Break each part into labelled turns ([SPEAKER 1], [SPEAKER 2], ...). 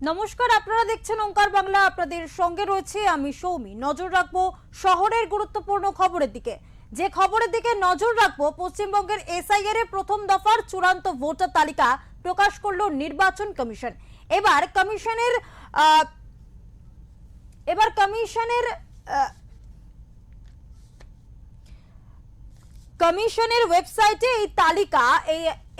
[SPEAKER 1] নমস্কার, আপনারা দেখছেন ওঙ্কার বাংলা। আপনাদের সঙ্গে রয়েছে আমি সৌমি। নজর রাখবো শহরের গুরুত্বপূর্ণ খবরের দিকে। যে খবরের দিকে নজর রাখবো, পশ্চিমবঙ্গের এসআইআর এর প্রথম দফার চূড়ান্ত ভোটার তালিকা প্রকাশ করলো নির্বাচন কমিশন। এবার কমিশনের ওয়েবসাইটে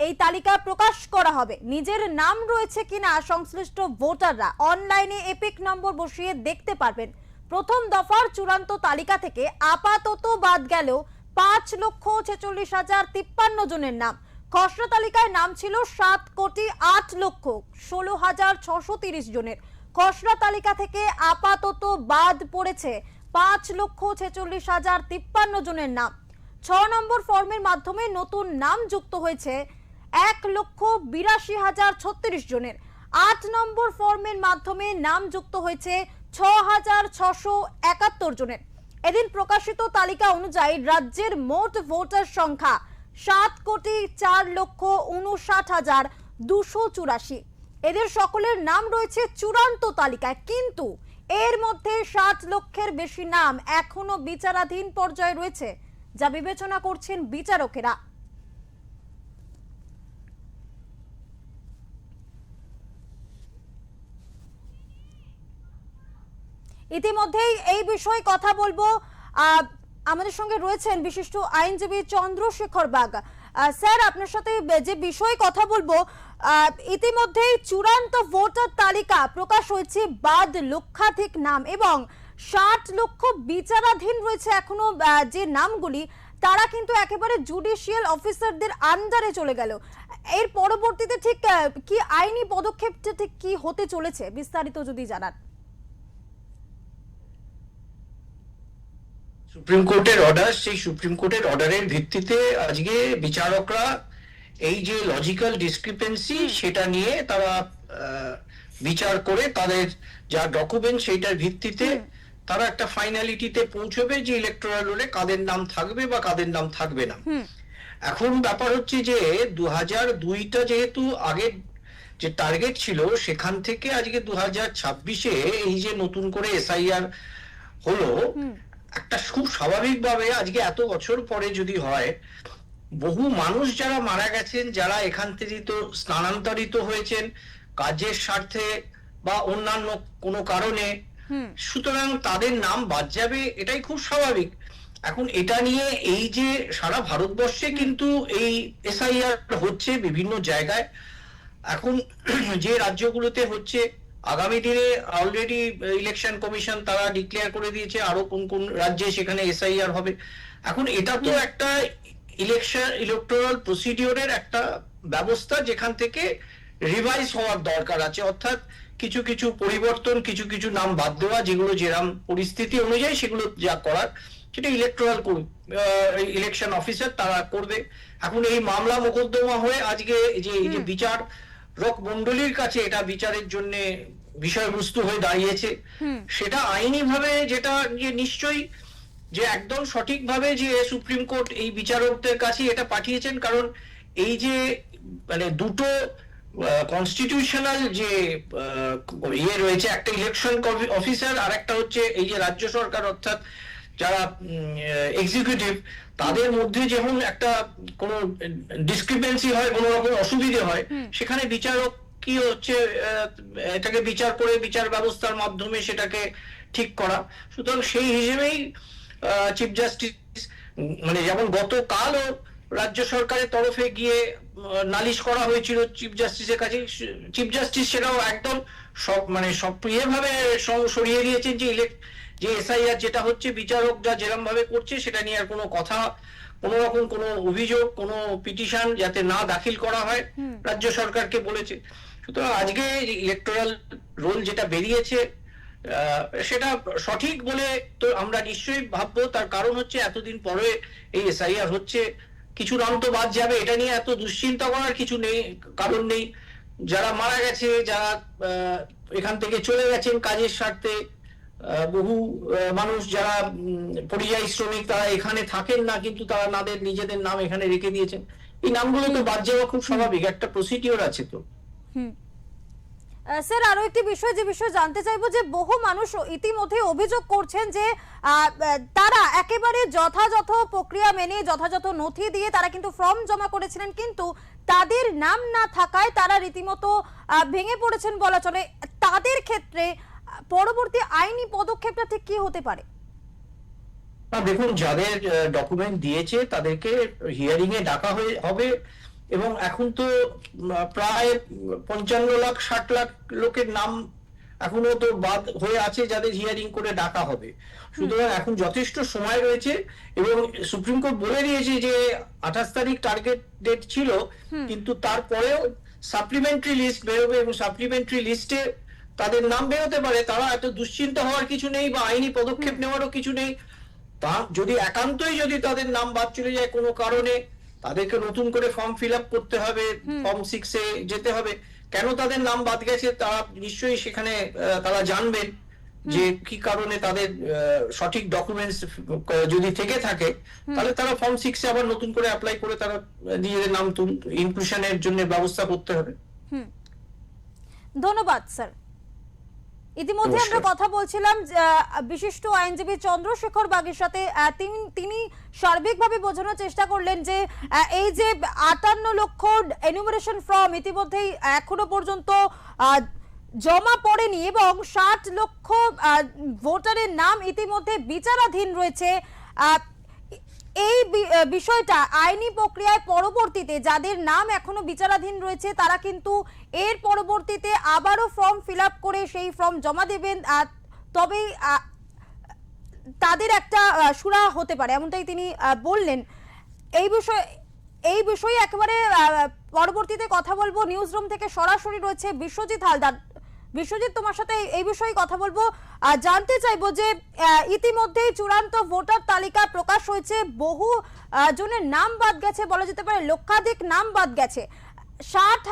[SPEAKER 1] এই তালিকা প্রকাশ করা হবে। নিজের নাম রয়েছে কিনা সংশ্লিষ্ট ভোটাররা অনলাইনে এপিক নম্বর বসিয়ে দেখতে পারবেন। প্রথম দফার চূড়ান্ত তালিকা থেকে আপাতত বাদ গেল 5,46,053 জনের নাম। খসড়া তালিকায় নাম ছিল 7,08,16,630 জনের। খসড়া তালিকা থেকে আপাতত বাদ পড়েছে 5,46,053 জনের নাম। 6 নম্বর ফর্মের মাধ্যমে নতুন নাম যুক্ত হয়েছে 1,82,036 জনের। 8 নম্বর ফর্মের মাধ্যমে নাম যুক্ত হয়েছে 6,671 জনের। এদিন প্রকাশিত তালিকা অনুযায়ী রাজ্যের মোট ভোটার সংখ্যা 7,04,59,284। এদের সকলের নাম রয়েছে চূড়ান্ত তালিকায়, কিন্তু এর মধ্যে 60 লক্ষের বেশি নাম এখনো বিচারাধীন পর্যায়ে রয়েছে, যা বিবেচনা করছেন বিচারকেরা। ইতিমধ্যেই এই বিষয়ে কথা বলবো। আমাদের সঙ্গে রয়েছেন বিশিষ্ট আইনজীবী চন্দ্রশেখর বাগ। স্যার, আপনার সাথে যে বিষয়ে কথা বলবো, ইতিমধ্যেই চূড়ান্ত ভোটার তালিকা প্রকাশ হয়েছে, বাদ লক্ষাধিক নাম এবং 60 লক্ষ বিচারাধীন রয়েছে এখনো। যে নামগুলি তারা কিন্তু একেবারে জুডিশিয়াল অফিসারদের আন্ডারে চলে গেল। এর পরবর্তীতে ঠিক কি আইনি পদক্ষেপটা ঠিক কি হতে চলেছে, বিস্তারিত যদি জানান।
[SPEAKER 2] সুপ্রিম কোর্টের অর্ডার, সেই সুপ্রিম কোর্টের অর্ডারের ভিত্তিতে আজকে বিচারকরা এই যে লজিক্যাল ডিসক্রিপেন্সি সেটা নিয়ে তারা বিচার করে তাদের যা ডকুমেন্ট সেইটার ভিত্তিতে তারা একটা ফাইনালিটিতে পৌঁছবে যে ইলেকটোরাল রোলে কাদের নাম থাকবে বা কাদের নাম থাকবে না। এখন ব্যাপার হচ্ছে যে 2002টা যেহেতু আগের যে টার্গেট ছিল, সেখান থেকে আজকে 2026-এ এই যে নতুন করে এসআইআর হলো, একটা খুব স্বাভাবিকভাবে আজকে এত বছর পরে যদি হয়, বহু মানুষ যারা মারা গেছেন, যারা এখান থেকে তো স্থানান্তরিত হয়েছেন কাজের স্বার্থে বা অন্যান্য কোনো কারণে, সুতরাং তাদের নাম বাদ যাবে, এটাই খুব স্বাভাবিক। এখন এটা নিয়ে এই যে সারা ভারতবর্ষে কিন্তু এই এসআইআর হচ্ছে বিভিন্ন জায়গায়, এখন যে রাজ্যগুলোতে হচ্ছে, আগামী দিনে অলরেডি ইলেকশন কমিশন তারা ডিক্লেয়ার করে দিয়েছে আরো কোন কোন রাজ্যে সেখানে এসআইআর হবে। এখন এটা তো একটা ইলেকটোরাল প্রসিডিওরের একটা ব্যবস্থা, যেখান থেকে রিভাইজ হওয়ার দরকার আছে, অর্থাৎ কিছু কিছু পরিবর্তন, কিছু কিছু নাম বাদ দেওয়া, যেগুলো যেরকম পরিস্থিতি অনুযায়ী সেগুলো যা করার সেটা ইলেকশন অফিসার তারা করবে। এখন এই মামলা মোকদ্দমা হয়ে আজকে যে এই যে বিচার রক মন্ডলীর কাছে এটা বিচারের জন্য বিষয়বস্তু হয়ে দাঁড়িয়েছে, সেটা আইনি ভাবে যেটা যে নিশ্চয়ই যে একদম সঠিকভাবে যে সুপ্রিম কোর্ট এই বিচারকদের কাছে এটা পাঠিয়েছেন, কারণ এই যে মানে দুটো কনস্টিটিউশনাল যে ইয়ে রয়েছে, একটা ইলেকশন অফিসার আর একটা হচ্ছে এই যে রাজ্য সরকার, অর্থাৎ যারা এক্সিকিউটিভ, তাদের মধ্যে যখন একটা কোনো ডিসক্রিপেন্সি হয়, কোনো রকম অসুবিধে হয়, সেখানে বিচারক কি হচ্ছে এটাকে বিচার করে বিচার ব্যবস্থার মাধ্যমে সেটাকে ঠিক করা। সুতরাং সেই হিসেবেই চিফ জাস্টিস, মানে যেমন গতকালও রাজ্য সরকারের তরফে গিয়ে নালিশ করা হয়েছিল চিফ জাস্টিসের কাছে, চিফ জাস্টিস সেটাও একদম সক্রিয়ভাবে সরিয়ে দিয়েছেন যে এসআইআর যেটা হচ্ছে বিচারক যা যেরকম ভাবে করছে সেটা নিয়ে আর কোনো কথা, কোনো রকম কোনো অভিযোগ, কোনো পিটিশন যাতে না দাখিল করা হয়, রাজ্য সরকারকে বলেছে। সুতরাং আজকে ইলেকটোরাল রোল যেটা বেরিয়েছে সেটা সঠিক বলে তো আমরা নিশ্চয়ই ভাববো। তার কারণ হচ্ছে এতদিন পরে এই এসআইআর হচ্ছে, কিছু নাম তো বাদ যাবে, এটা নিয়ে এত দুশ্চিন্তা করার কিছু নেই, কারণ নেই। যারা মারা গেছে, যারা এখান থেকে চলে গেছেন কাজের স্বার্থে, বহু মানুষ যারা পরিযায়ী শ্রমিক, তারা এখানে থাকেন না, কিন্তু তারা নিজেদের নাম এখানে রেখে দিয়েছেন, এই নামগুলো তো বাদ যাওয়া খুব স্বাভাবিক, একটা প্রসিডিওর আছে তো।
[SPEAKER 1] স্যার আরো একটি বিষয়, যে বিষয় জানতে চাইবো, যে বহু মানুষ ইতিমধ্যে অভিযোগ করছেন যে তারা একেবারে যথাযথ প্রক্রিয়া মেনে যথাযথ নথি দিয়ে তারা কিন্তু ফর্ম জমা করেছিলেন, কিন্তু তাদের নাম না থাকায় তারা রীতিমতো ভেঙে পড়েছেন বলা চলে। তাদের ক্ষেত্রে পরবর্তী আইনি পদক্ষেপটা ঠিক কি হতে পারে?
[SPEAKER 2] দেখুন, যাদের ডকুমেন্ট দিয়েছে তাদেরকে হিয়ারিং এ ডাকা হবে, এবং এখন তো প্রায় 55 লাখ 60 লাখ লোকের নাম এখনো তো বাদ হয়ে আছে যাদের হিয়ারিং করে ডাকা হবে। সুতরাং এখন যথেষ্ট সময় রয়েছে, এবং সুপ্রিম কোর্ট বলে দিয়েছে যে 28 তারিখ টার্গেট ডেট ছিল, কিন্তু তারপরেও সাপ্লিমেন্টারি লিস্ট বেরোবে, এবং সাপ্লিমেন্টারি লিস্টে তাদের নাম বেরোতে পারে। তারা এত দুশ্চিন্তা হওয়ার কিছু নেই, বা আইনি পদক্ষেপ নেওয়ারও কিছু নেই। তা যদি একান্তই যদি তাদের নাম বাদ চলে যায় কোনো কারণে, তাদেরকে নতুন করে ফর্ম ফিল আপ করতে হবে, ফর্ম 6 এ যেতে হবে। কেন তাদের নাম বাদ গেছে তারা নিশ্চয়ই সেখানে তারা জানবেন যে কি কারণে তাদের সঠিক ডকুমেন্টস যদি থেকে থাকে, তাহলে তারা ফর্ম 6 এ আবার নতুন করে অ্যাপ্লাই করে তারা নিজেদের নাম ইনক্লুশনের জন্য ব্যবস্থা করতে হবে।
[SPEAKER 1] ধন্যবাদ স্যার। ইতিমধ্যে আমরা কথা বলছিলাম বিশিষ্ট আইনজীবী চন্দ্রশেখর বাগের সাথে। তিনি সার্বিকভাবে বোঝানোর চেষ্টা করলেন যে এই যে 58 লক্ষ এনুমারেশন ফর্ম ইতিমধ্যেই এখনো পর্যন্ত জমা পড়েনি, এবং 60 লক্ষ ভোটারের নাম ইতিমধ্যে বিচারাধীন রয়েছে। এই বিষয়টা আইনি প্রক্রিয়ায় পরবর্তীতে যাদের নাম এখনো বিচারাধীন রয়েছে তারা কিন্তু এর পরবর্তীতে আবারও ফর্ম ফিল আপ করে সেই ফর্ম জমা দেবেন, তবেই তাদের একটা সুরাহা হতে পারে, এমনটাই তিনি বললেন। এই বিষয়ে একেবারে পরবর্তীতে কথা বলবো। নিউজ রুম থেকে সরাসরি রয়েছে বিশ্বজিৎ হালদার। বিশ্বজিৎ, তোমার সাথে এই বিষয়ে কথা বলবো। জানতে চাইবো যে ইতিমধ্যেই চূড়ান্ত ভোটার তালিকা প্রকাশ হয়েছে, বহু জনের নাম বাদ গেছে, বলা যেতে পারে লক্ষাধিক নাম বাদ গেছে, 60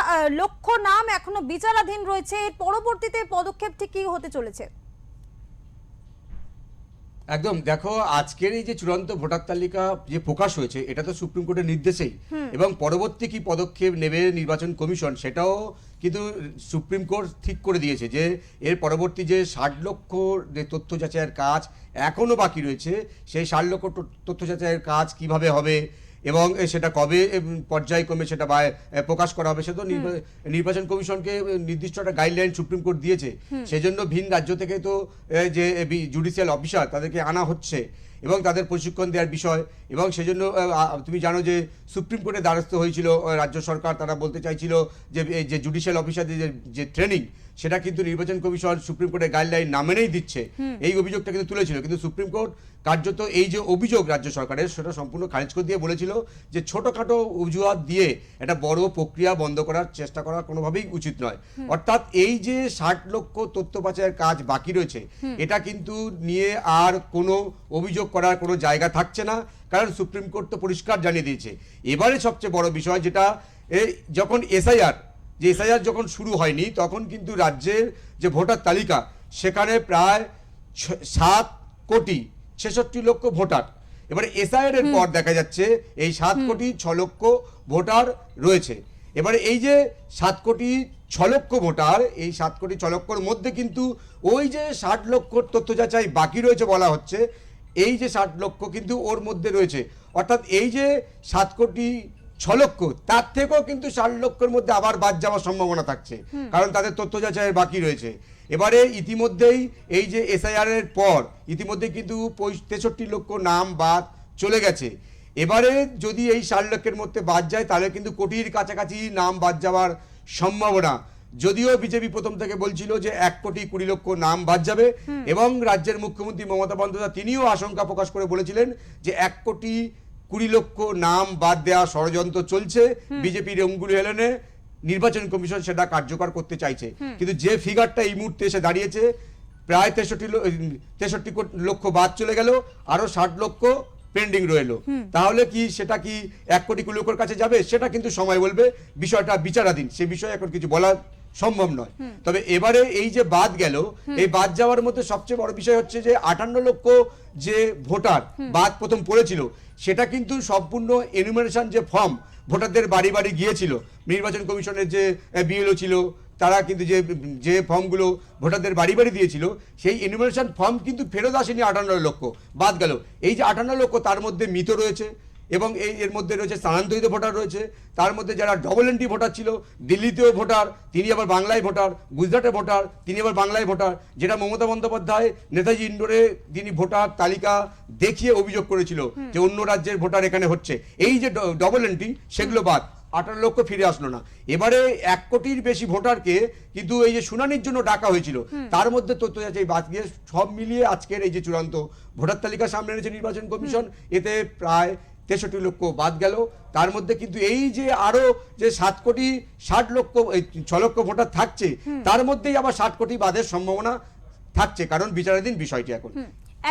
[SPEAKER 1] লক্ষ নাম এখনো বিচারাধীন রয়েছে। এর পরবর্তীতে পদক্ষেপ ঠিক কি হতে চলেছে?
[SPEAKER 3] একদম, দেখো আজকের এই যে চূড়ান্ত ভোটার তালিকা যে প্রকাশ হয়েছে এটা তো সুপ্রিম কোর্টের নির্দেশেই, এবং পরবর্তী কি পদক্ষেপ নেবে নির্বাচন কমিশন সেটাও কিন্তু সুপ্রিম কোর্ট ঠিক করে দিয়েছে যে এর পরবর্তী যে 60 লক্ষ যে তথ্য যাচাইয়ের কাজ এখনো বাকি রয়েছে, সেই 60 লক্ষ তথ্য যাচাইয়ের কাজ কিভাবে হবে এবং সেটা কবে পর্যায়ক্রমে সেটা প্রকাশ করা হবে, সেটা নির্বাচন কমিশনকে নির্দিষ্ট একটা গাইডলাইন সুপ্রিম কোর্ট দিয়েছে। সেজন্য ভিন রাজ্য থেকে তো যে জুডিশিয়াল অফিসার তাদেরকে আনা হচ্ছে এবং তাদের প্রশিক্ষণ দেওয়ার বিষয়, এবং সেজন্য তুমি জানো যে সুপ্রিম কোর্টে দ্বারস্থ হয়েছিল রাজ্য সরকার। তারা বলতে চাইছিল যে জুডিশিয়াল অফিসারদের যে ট্রেনিং সেটা কিন্তু নির্বাচন কমিশন সুপ্রিম কোর্টের গাইডলাইন না মেনেই দিচ্ছে, এই অভিযোগটা কিন্তু তুলেছিল। কিন্তু সুপ্রিম কোর্ট কার্যত এই যে অভিযোগ রাজ্য সরকারের সেটা সম্পূর্ণ খারিজ করে দিয়ে বলেছিল যে ছোটখাটো অজুহাত দিয়ে একটা বড় প্রক্রিয়া বন্ধ করার চেষ্টা করা কোনোভাবেই উচিত নয়। অর্থাৎ এই যে 60 লক্ষ তথ্য বাছাইয়ের কাজ বাকি রয়েছে এটা কিন্তু নিয়ে আর কোনো অভিযোগ করার কোনো জায়গা থাকছে না, কারণ সুপ্রিম কোর্ট তো পরিষ্কার জানিয়ে দিয়েছে। এবারে সবচেয়ে বড় বিষয় যেটা, যখন এসআইআর যখন শুরু হয়নি তখন কিন্তু রাজ্যের যে ভোটার তালিকা সেখানে প্রায় 7,66,00,000 ভোটার। এবারে এসআইআর এর পর দেখা যাচ্ছে এই 7,06,00,000 ভোটার রয়েছে। এবারে এই যে 7,06,00,000 ভোটার, এই 7,06,00,000 মধ্যে কিন্তু ওই যে 60 লক্ষ তথ্য যাচাই বাকি রয়েছে বলা হচ্ছে, এই যে 60 লক্ষ কিন্তু ওর মধ্যে রয়েছে। অর্থাৎ এই যে 7,06,00,000 তার থেকেও কিন্তু 60 লক্ষের মধ্যে আবার বাদ যাওয়ার সম্ভাবনা থাকছে, কারণ তাদের তথ্য যাচাইয়ের বাকি রয়েছে। এবারে ইতিমধ্যেই এই যে এসআইআর এর পর ইতিমধ্যে কিন্তু 63 লক্ষ নাম বাদ চলে গেছে। এবারে যদি এই 60 লক্ষের মধ্যে বাদ যায় তাহলে কিন্তু কোটির কাছাকাছি নাম বাদ যাওয়ার সম্ভাবনা। যদিও বিজেপি প্রথম থেকে বলছিল যে 1,20,00,000 নাম বাদ যাবে, এবং রাজ্যের মুখ্যমন্ত্রী মমতা বন্দ্যোপাধ্যায় তিনিও আশঙ্কা প্রকাশ করে বলেছিলেন যে 1,20,00,000 নাম বাদ দেওয়া ষড়যন্ত্র চলছে, বিজেপির অঙ্গুলি হেলনে নির্বাচন কমিশন সেটা কার্যকর করতে চাইছে। কিন্তু যে ফিগারটা এই মুহূর্তে এসে দাঁড়িয়েছে প্রায় 63 লক্ষ বাদ চলে গেল, আরো 60 লক্ষ পেন্ডিং রইল, তাহলে কি সেটা কি 1,20,00,000 কাছে যাবে সেটা কিন্তু সময় বলবে, বিষয়টা বিচারাধীন, সে বিষয়ে এখন কিছু বলা সম্ভব নয়। তবে এবারে এই যে বাদ গেল, এই বাদ যাওয়ার মধ্যে সবচেয়ে বড় বিষয় হচ্ছে যে 58 লক্ষ যে ভোটার বাদ প্রথম পড়েছিল সেটা কিন্তু সম্পূর্ণ এনুমারেশন যে ফর্ম ভোটারদের বাড়ি বাড়ি গিয়েছিল, নির্বাচন কমিশনের যে বিএলও ছিল তারা কিন্তু যে যে ফর্মগুলো ভোটারদের বাড়ি বাড়ি দিয়েছিল সেই এনুমারেশন ফর্ম কিন্তু ফেরত আসেনি 58 লক্ষ, বাদ গেল। এই যে 58 লক্ষ তার মধ্যে মৃত রয়েছে এবং এর মধ্যে রয়েছে স্থানান্তরিত ভোটার রয়েছে, তার মধ্যে যারা ডবল এন্ট্রি ভোটার ছিল, দিল্লিতেও ভোটার তিনি আবার বাংলায় ভোটার, গুজরাটে ভোটার তিনি আবার বাংলায় ভোটার, যেটা মমতা বন্দ্যোপাধ্যায় নেতাজি ইন্ডোরে তিনি ভোটার তালিকা দেখিয়ে অভিযোগ করেছিল যে অন্য রাজ্যের ভোটার এখানে হচ্ছে। এই যে ডবল এন্ট্রি সেগুলো বাদ, 18 লক্ষ ফিরে আসলো না। এবারে 1 কোটির বেশি ভোটারকে কিন্তু এই যে শুনানির জন্য ডাকা হয়েছিল তার মধ্যে তথ্য যাচাই বাদ গিয়ে সব মিলিয়ে আজকের এই যে চূড়ান্ত ভোটার তালিকা সামনে এনেছে নির্বাচন কমিশন, এতে প্রায় 63 লক্ষ বাদ গেল। তার মধ্যে কিন্তু এই যে আরো যে 6 লক্ষ ভোটার থাকছে তার মধ্যেই আবার 60 কোটি বাদের সম্ভাবনা থাকছে, কারণ বিচারাধীন বিষয়টি এখন।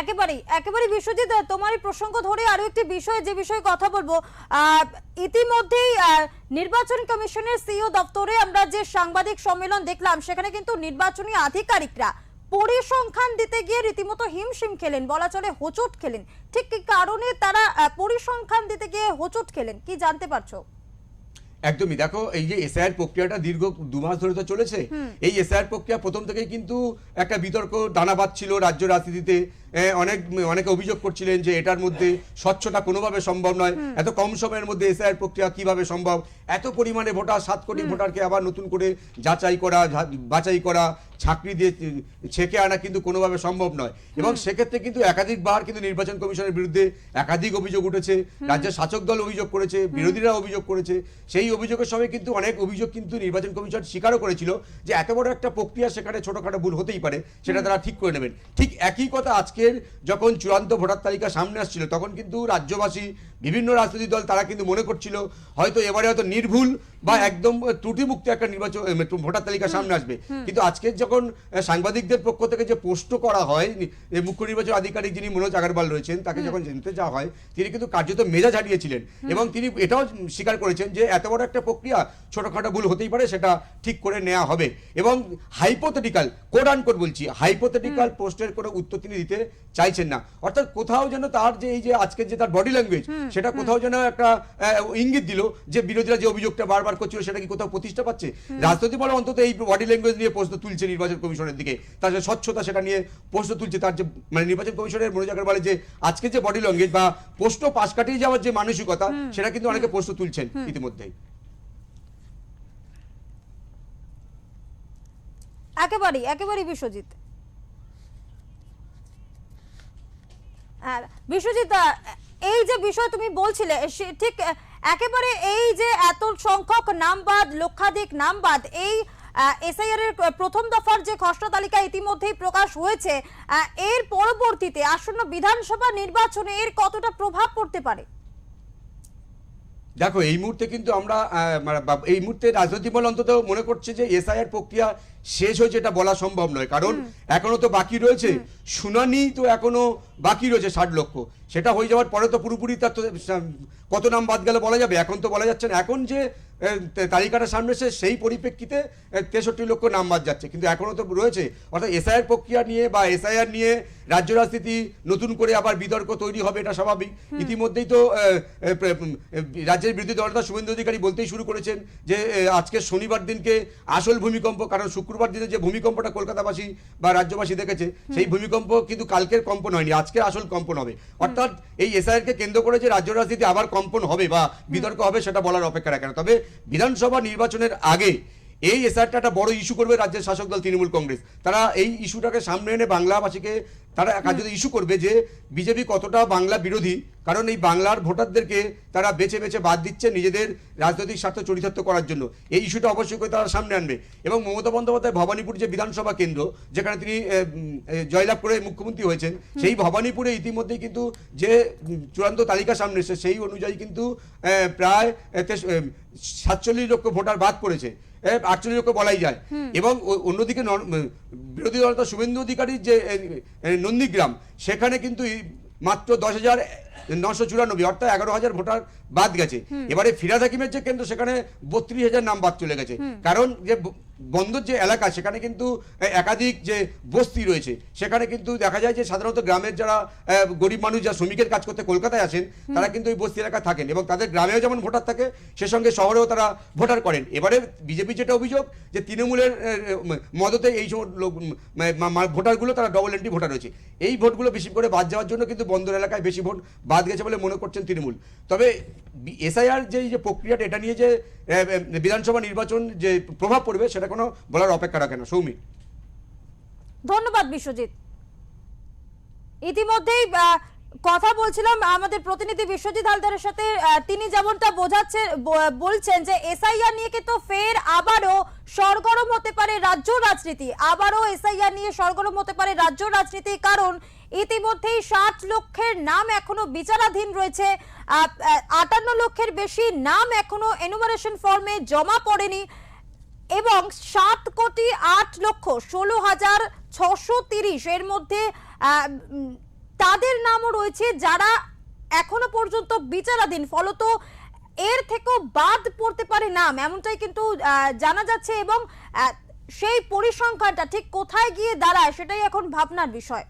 [SPEAKER 1] একেবারেই বিশ্বজিৎ, তোমার এই প্রসঙ্গ ধরে আরো একটি বিষয় যে বিষয়ে কথা বলবো, ইতিমধ্যেই নির্বাচন কমিশনের সিইও দপ্তরে আমরা যে সাংবাদিক সম্মেলন দেখলাম সেখানে কিন্তু নির্বাচনী আধিকারিকরা পরিসংখ্যান দিতে গিয়ে রীতিমতো হিমশিম খেলেন, বলা চলে হোঁচট খেলেন। ঠিক কি কারণে তারা পরিসংখ্যান দিতে গিয়ে হোঁচট খেলেন, কি জানতে পারছো?
[SPEAKER 3] একদমই, দেখো এই যে এসআইআর প্রক্রিয়াটা দীর্ঘ 2 মাস ধরে তো চলেছে। এই এসআইআর প্রক্রিয়া প্রথম থেকেই কিন্তু একটা বিতর্ক দানা বাঁধছিল রাজ্য রাজনীতিতে। অনেকে অভিযোগ করছিলেন যে এটার মধ্যে স্বচ্ছতা কোনোভাবে সম্ভব নয়, এত কম সময়ের মধ্যে এসআইআর প্রক্রিয়া কিভাবে সম্ভব, এত পরিমাণে ভোটার 7 কোটি ভোটারকে আবার নতুন করে বাছাই করা ছাকরি দিয়ে ছেঁকে আনা কিন্তু কোনোভাবে সম্ভব নয়। এবং সেক্ষেত্রে কিন্তু একাধিকবার কিন্তু নির্বাচন কমিশনের বিরুদ্ধে একাধিক অভিযোগ উঠেছে, রাজ্যের শাসক দল অভিযোগ করেছে, বিরোধীরা অভিযোগ করেছে। সেই অভিযোগের সময় কিন্তু অনেক অভিযোগ কিন্তু নির্বাচন কমিশন স্বীকারও করেছিল যে এত বড় একটা প্রক্রিয়া সেখানে ছোটখাটো ভুল হতেই পারে, সেটা তারা ঠিক করে নেবেন। ঠিক একই কথা আজকের যখন চূড়ান্ত ভোটার তালিকা সামনে আসছিল তখন কিন্তু রাজ্যবাসী, বিভিন্ন রাজনৈতিক দল তারা কিন্তু মনে করছিল হয়তো এবারে হয়তো নির্ভুল বা একদম ত্রুটিমুক্ত একটা নির্বাচন ভোটার তালিকা সামনে আসবে। কিন্তু আজকের যখন সাংবাদিকদের পক্ষ থেকে যে পোস্ট করা হয়, মুখ্য নির্বাচন আধিকারিক যিনি মনোজ আগরওয়াল রয়েছেন তাকে যখন জানতে চাওয়া হয় তিনি কিন্তু কার্যত মেজাজ হারিয়েছিলেন এবং তিনি এটাও স্বীকার করেছেন যে এত বড় একটা প্রক্রিয়া ছোটখাটো ভুল হতেই পারে, সেটা ঠিক করে নেওয়া হবে। এবং হাইপোথেটিক্যাল, কোড আনকোড বলছি, হাইপোথেটিক্যাল পোস্টের কোনো উত্তর তিনি দিতে চাইছেন না। অর্থাৎ কোথাও যেন তার যে এই যে আজকের যে তার বডি ল্যাঙ্গুয়েজ সেটা কোথাও যেন একটা ইঙ্গিত দিল যে বিরোধীরা যে অভিযোগটা বারবার করছিল সেটা কি কোথাও প্রতিষ্ঠা পাচ্ছে। রাজনৈতিক বলে অন্তত এই বডি ল্যাঙ্গুয়েজ নিয়ে প্রশ্ন তুলছে নির্বাচন কমিশনের দিকে, তার যে স্বচ্ছতা সেটা নিয়ে প্রশ্ন তুলছে, তার যে মানে নির্বাচন কমিশনের মনোজ আগরওয়ালের যে আজকে যে বডি ল্যাঙ্গুয়েজ বা প্রশ্ন পাশ কাটিয়ে যাওয়ার যে মানসিকতা সেটা কিন্তু অনেকে প্রশ্ন তুলছেন ইতিমধ্যেই।
[SPEAKER 1] একেবারেই বিশ্বজিৎ। বিশ্বজিৎ, এই যে বিষয় তুমি বলছিলে ঠিক একেবারে এই যে এত সংখ্যক নাম বাদ, লক্ষাধিক নাম বাদ, এই এসআইআর এর প্রথম দফার যে খসড়া তালিকা ইতিমধ্যেই প্রকাশ হয়েছে, এর পরবর্তীতে আসন্ন বিধানসভা নির্বাচনে এর কতটা প্রভাব পড়তে পারে?
[SPEAKER 3] দেখো এই মুহূর্তে কিন্তু আমরা এই মুহূর্তে রাজনৈতিক দল অন্তত মনে করছে যে এসআইআর প্রক্রিয়া শেষ হয়েছে, এটা বলা সম্ভব নয়, কারণ এখনো তো বাকি রয়েছে শুনানি, তো এখনো বাকি রয়েছে 60 লক্ষ। সেটা হয়ে যাওয়ার পরে তো পুরোপুরি তার তো কত নাম বাদ গেলে বলা যাবে, এখন তো বলা যাচ্ছে না। এখন যে তালিকাটা সামনে এসে সেই পরিপ্রেক্ষিতে 63 লক্ষ নাম বাদ যাচ্ছে, কিন্তু এখনো তো রয়েছে। অর্থাৎ এসআইআর প্রক্রিয়া নিয়ে বা এসআইআর নিয়ে রাজ্য রাজনীতি নতুন করে আবার বিতর্ক তৈরি হবে, এটা স্বাভাবিক। ইতিমধ্যেই তো রাজ্যের বিরোধী দলনেতা শুভেন্দু অধিকারী বলতেই শুরু করেছেন যে আজকে শনিবার দিনকে আসল ভূমিকম্প, কারণ শুক্রবার দিনে যে ভূমিকম্পটা কলকাতাবাসী বা রাজ্যবাসী দেখেছে সেই ভূমিকম্প কিন্তু কালকের কম্পন হয়নি, আজকে আসল কম্পন হবে। অর্থাৎ এই এসআইআরকে কেন্দ্র করে যে রাজ্য রাজনীতি আবার কম্পন হবে বা বিতর্ক হবে সেটা বলার অপেক্ষা রাখে না। তবে বিধানসভা নির্বাচনের আগে এই এসআইআরটা একটা বড় ইস্যু করবে রাজ্যের শাসক দল তৃণমূল কংগ্রেস। তারা এই ইস্যুটাকে সামনে এনে বাংলাভাষীকে তারা কার্যত ইস্যু করবে যে বিজেপি কতটা বাংলা বিরোধী, কারণ এই বাংলার ভোটারদেরকে তারা বেছে বেছে বাদ দিচ্ছে নিজেদের রাজনৈতিক স্বার্থ চরিতার্থ করার জন্য। এই ইস্যুটা অবশ্যই করে তারা সামনে আনবে। এবং মমতা বন্দ্যোপাধ্যায় ভবানীপুর যে বিধানসভা কেন্দ্র যেখানে তিনি জয়লাভ করে মুখ্যমন্ত্রী হয়েছেন, সেই ভবানীপুরে ইতিমধ্যেই কিন্তু যে চূড়ান্ত তালিকা সামনে এসেছে সেই অনুযায়ী কিন্তু প্রায় 47 লক্ষ ভোটার বাদ পড়েছে, 48 লক্ষ বলাই যায়। এবং অন্যদিকে বিরোধী দলনেতা শুভেন্দু অধিকারীর যে নন্দীগ্রাম, সেখানে কিন্তু মাত্র 994, অর্থাৎ 11,000 ভোটার বাদ গেছে। এবারে ফিরহাদ হাকিমের যে কেন্দ্র সেখানে 32,000 নাম বাদ চলে গেছে, কারণ যে বন্দর যে এলাকা সেখানে কিন্তু একাধিক যে বস্তি রয়েছে, সেখানে কিন্তু দেখা যায় যে সাধারণত গ্রামের যারা গরিব মানুষ যারা শ্রমিকের কাজ করতে কলকাতায় আসেন, তারা কিন্তু ওই বস্তি এলাকায় থাকেন এবং তাদের গ্রামেও যেমন ভোটার থাকে সে সঙ্গে শহরেও তারা ভোটার করেন। এবারে বিজেপি যেটা অভিযোগ যে তৃণমূলের মদতে এই সমস্ত লোক ভোটারগুলো তারা ডবল এন্ট্রি ভোটার রয়েছে, এই ভোটগুলো বেশি করে বাদ যাওয়ার জন্য কিন্তু বন্দর এলাকায় বেশি ভোট বাদ গেছে বলে মনে করছেন তৃণমূল। তবে এসআইআর যে প্রক্রিয়াটা, এটা নিয়ে যে বিধানসভা নির্বাচন যে প্রভাব পড়বে সেটা কোনো বলার অপেক্ষা রাখে না। সৌমি,
[SPEAKER 1] ধন্যবাদ বিশ্বজিৎ। ইতিমধ্যেই কথা বলছিলাম আমাদের প্রতিনিধি বিশ্বজিৎ হালদারের সাথে, তিনি যেমনটা বলছেন যে এসআইআর নিয়ে কিন্তু ফের আবারও সরগরম হতে পারে রাজ্য রাজনীতি, আবারও এসআইআর নিয়ে সরগরম হতে পারে রাজ্য রাজনীতি, কারণ ইতিমধ্যেই 60 লক্ষের নাম এখনো বিচারাধীন রয়েছে, 58 লক্ষের বেশি নাম এখনো এনুমারেশন ফর্মে জমা পড়েনি এবং 7,08,16,630 এর মধ্যে তাদের নামও রয়েছে যারা এখনো পর্যন্ত বিচারাধীন, ফলত এর থেকেও বাদ পড়তে পারে নাম, এমনটাই কিন্তু জানা যাচ্ছে এবং সেই পরিসংখ্যানটা ঠিক কোথায় গিয়ে দাঁড়ায় সেটাই এখন ভাবনার বিষয়।